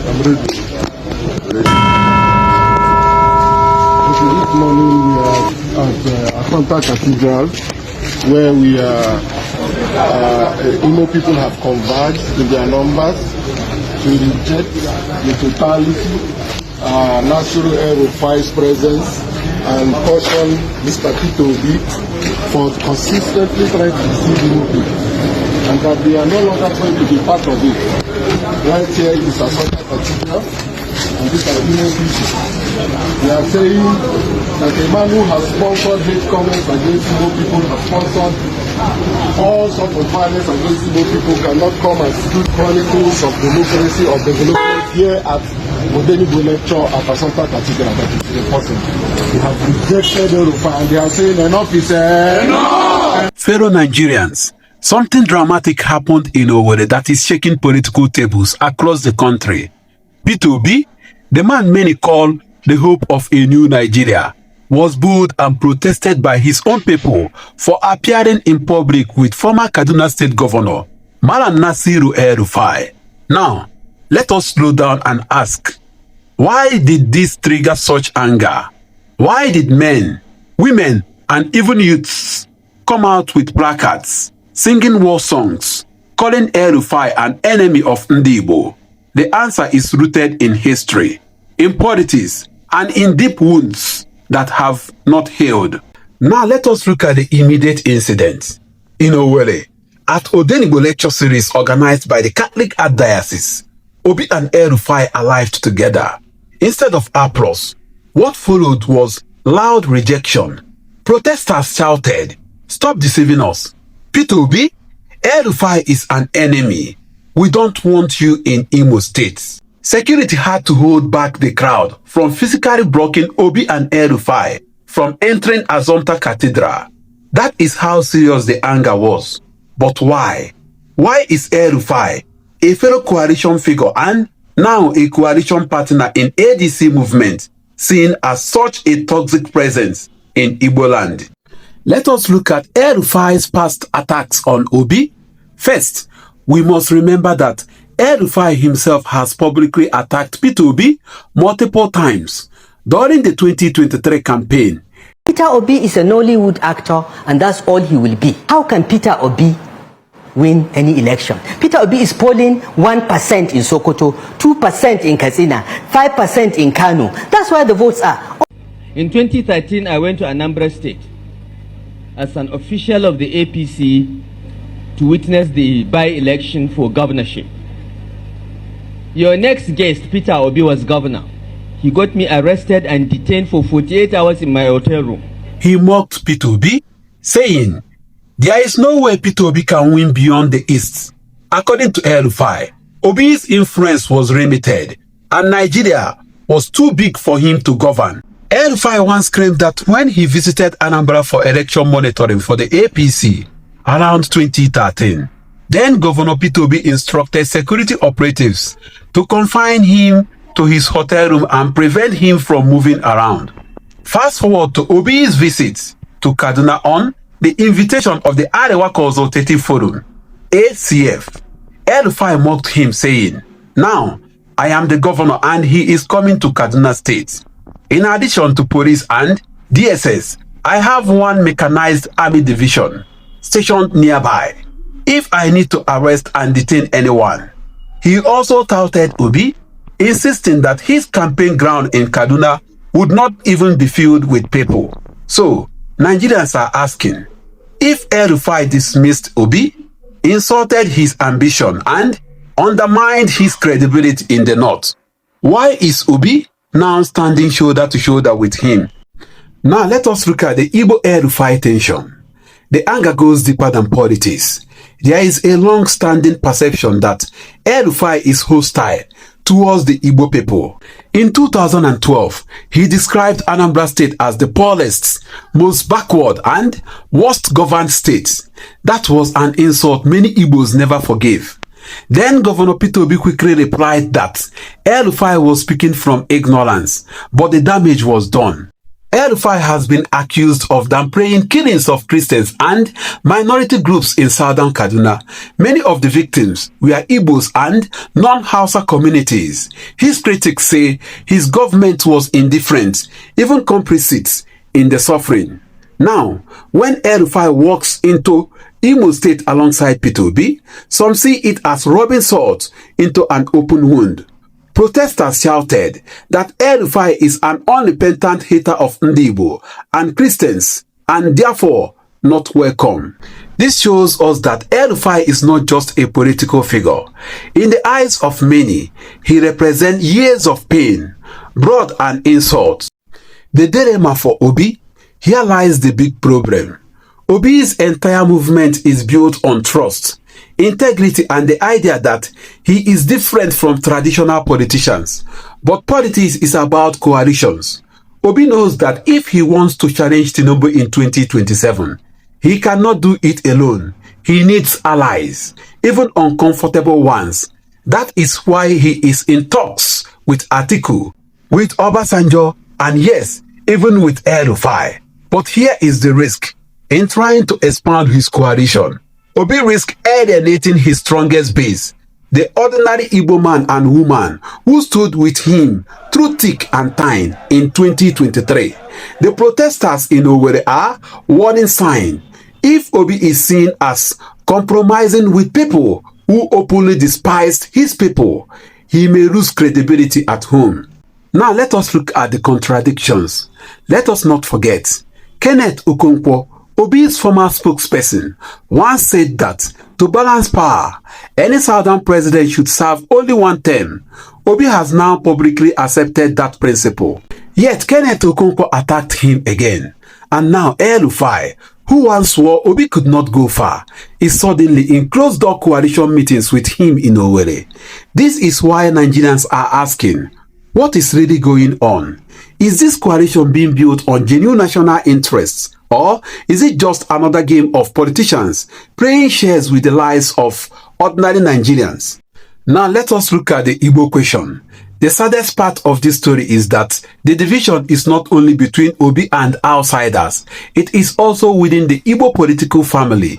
I'm ready. Okay, this morning we are at Chant Cathedral, where we are, Igbo people have converged in their numbers to reject the totality, Nasir El-Rufai's presence, and caution Mr. Peter Obi for consistently trying to deceive Igbo people, and that they are no longer going to be part of it. Right here is Chant Cathedral, and these are Igbo people. They are saying that a man who has sponsored hate comments against Igbo people, has sponsored all sorts of violence against Igbo people, cannot come and speak chronicles of democracy or development here at Ndigbo lecture at Chant Cathedral. That is impossible. They have rejected El-Rufai and they are saying enough is enough. Fellow Nigerians, something dramatic happened in Owerri that is shaking political tables across the country. Peter Obi, the man many call the hope of a new Nigeria, was booed and protested by his own people for appearing in public with former Kaduna State Governor Malam Nasir El-Rufai. Now, let us slow down and ask, why did this trigger such anger? Why did men, women, and even youths come out with placards, singing war songs, calling El-Rufai an enemy of Ndigbo? The answer is rooted in history, in politics, and in deep wounds that have not healed. Now let us look at the immediate incident. In Owerri, at Ndigbo lecture series organized by the Catholic Archdiocese, Obi and El-Rufai arrived together. Instead of applause, what followed was loud rejection. Protesters shouted, "Stop deceiving us. Peter Obi, El-Rufai is an enemy. We don't want you in Imo State." Security had to hold back the crowd from physically blocking Obi and El-Rufai from entering Chant Cathedral. That is how serious the anger was. But why? Why is El-Rufai, a fellow coalition figure and now a coalition partner in ADC movement, seen as such a toxic presence in Igboland? Let us look at El-Rufai's past attacks on Obi. First, we must remember that El-Rufai himself has publicly attacked Peter Obi multiple times during the 2023 campaign. Peter Obi is a Nollywood actor and that's all he will be. How can Peter Obi win any election? Peter Obi is polling 1% in Sokoto, 2% in Katsina, 5% in Kano. That's where the votes are. In 2013, I went to Anambra State as an official of the APC to witness the by-election for governorship. Your next guest, Peter Obi, was governor. He got me arrested and detained for 48 hours in my hotel room. He mocked Peter Obi, saying, "There is no way Peter Obi can win beyond the East." According to El-Rufai, Obi's influence was limited and Nigeria was too big for him to govern. El-Rufai once claimed that when he visited Anambra for election monitoring for the APC around 2013, then Governor Peter Obi instructed security operatives to confine him to his hotel room and prevent him from moving around. Fast forward to Obi's visit to Kaduna on the invitation of the Arewa Consultative Forum, ACF. El-Rufai mocked him, saying, "Now, I am the governor and he is coming to Kaduna State. In addition to police and DSS, I have one mechanized army division stationed nearby if I need to arrest and detain anyone." He also touted Obi, insisting that his campaign ground in Kaduna would not even be filled with people. So, Nigerians are asking, if El-Rufai dismissed Obi, insulted his ambition and undermined his credibility in the north, why is Obi now standing shoulder to shoulder with him? Now let us look at the Igbo El-Rufai tension. The anger goes deeper than politics. There is a long-standing perception that El-Rufai is hostile towards the Igbo people. In 2012, he described Anambra State as the poorest, most backward and worst governed state. That was an insult many Igbos never forgave. Then Governor Peter Obi quickly replied that El-Rufai was speaking from ignorance, but the damage was done. El-Rufai has been accused of downplaying killings of Christians and minority groups in southern Kaduna. Many of the victims were Igbos and non-Hausa communities. His critics say his government was indifferent, even complicit in the suffering. Now, when El-Rufai walks into Imo State alongside Peter Obi, some see it as rubbing salt into an open wound. Protesters shouted that El-Rufai is an unrepentant hater of Ndigbo and Christians and therefore not welcome. This shows us that El-Rufai is not just a political figure. In the eyes of many, he represents years of pain, blood and insult. The dilemma for Obi, here lies the big problem. Obi's entire movement is built on trust, integrity and the idea that he is different from traditional politicians. But politics is about coalitions. Obi knows that if he wants to challenge Tinubu in 2027, he cannot do it alone. He needs allies, even uncomfortable ones. That is why he is in talks with Atiku, with Obasanjo, and yes, even with El-Rufai. But here is the risk in trying to expand his coalition. Obi risks alienating his strongest base, the ordinary Igbo man and woman who stood with him through thick and thin in 2023. The protesters in Owerri are warning sign. If Obi is seen as compromising with people who openly despised his people, he may lose credibility at home. Now let us look at the contradictions. Let us not forget, Kenneth Okonkwo, Obi's former spokesperson, once said that to balance power, any southern president should serve only one term. Obi has now publicly accepted that principle. Yet Kenneth Okonkwo attacked him again. And now El-Rufai, who once swore Obi could not go far, is suddenly in closed-door coalition meetings with him in Owerri. This is why Nigerians are asking, what is really going on? Is this coalition being built on genuine national interests? Or is it just another game of politicians playing shares with the lives of ordinary Nigerians? Now let us look at the Igbo question. The saddest part of this story is that the division is not only between Obi and outsiders, it is also within the Igbo political family.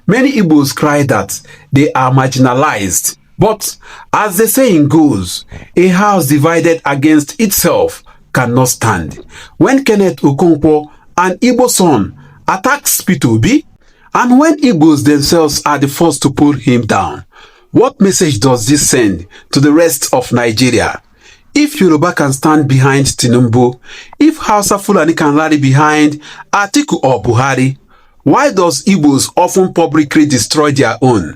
Many Igbos cry that they are marginalized. But as the saying goes, a house divided against itself cannot stand. When Kenneth Okonkwo, an Igbo son, attacks Peter Obi, and when Igbos themselves are the first to pull him down, what message does this send to the rest of Nigeria? If Yoruba can stand behind Tinubu, if Hausa Fulani can rally behind Atiku or Buhari, why does Igbos often publicly destroy their own?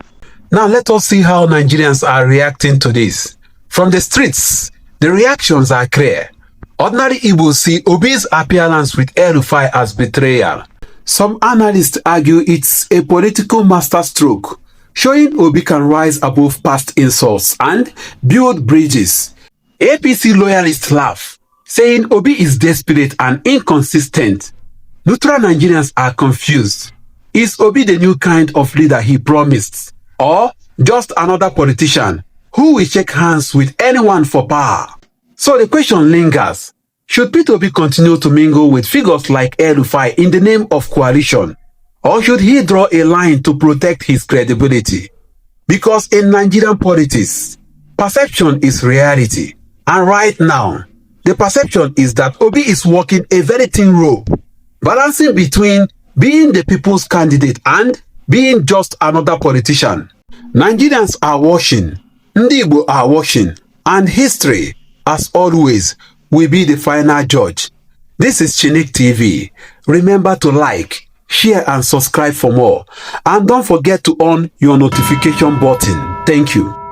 Now let us see how Nigerians are reacting to this. From the streets, the reactions are clear. Ordinary Igbos see Obi's appearance with El-Rufai as betrayal. Some analysts argue it's a political masterstroke, showing Obi can rise above past insults and build bridges. APC loyalists laugh, saying Obi is desperate and inconsistent. Neutral Nigerians are confused. Is Obi the new kind of leader he promised? Or just another politician who will shake hands with anyone for power? So the question lingers, should Peter Obi continue to mingle with figures like El-Rufai in the name of coalition? Or should he draw a line to protect his credibility? Because in Nigerian politics, perception is reality. And right now, the perception is that Obi is walking a very thin rope, balancing between being the people's candidate and being just another politician. Nigerians are watching, Ndigbo are watching, and history, as always, will be the final judge. This is Chinick TV. Remember to like, share and subscribe for more. And don't forget to on your notification button. Thank you.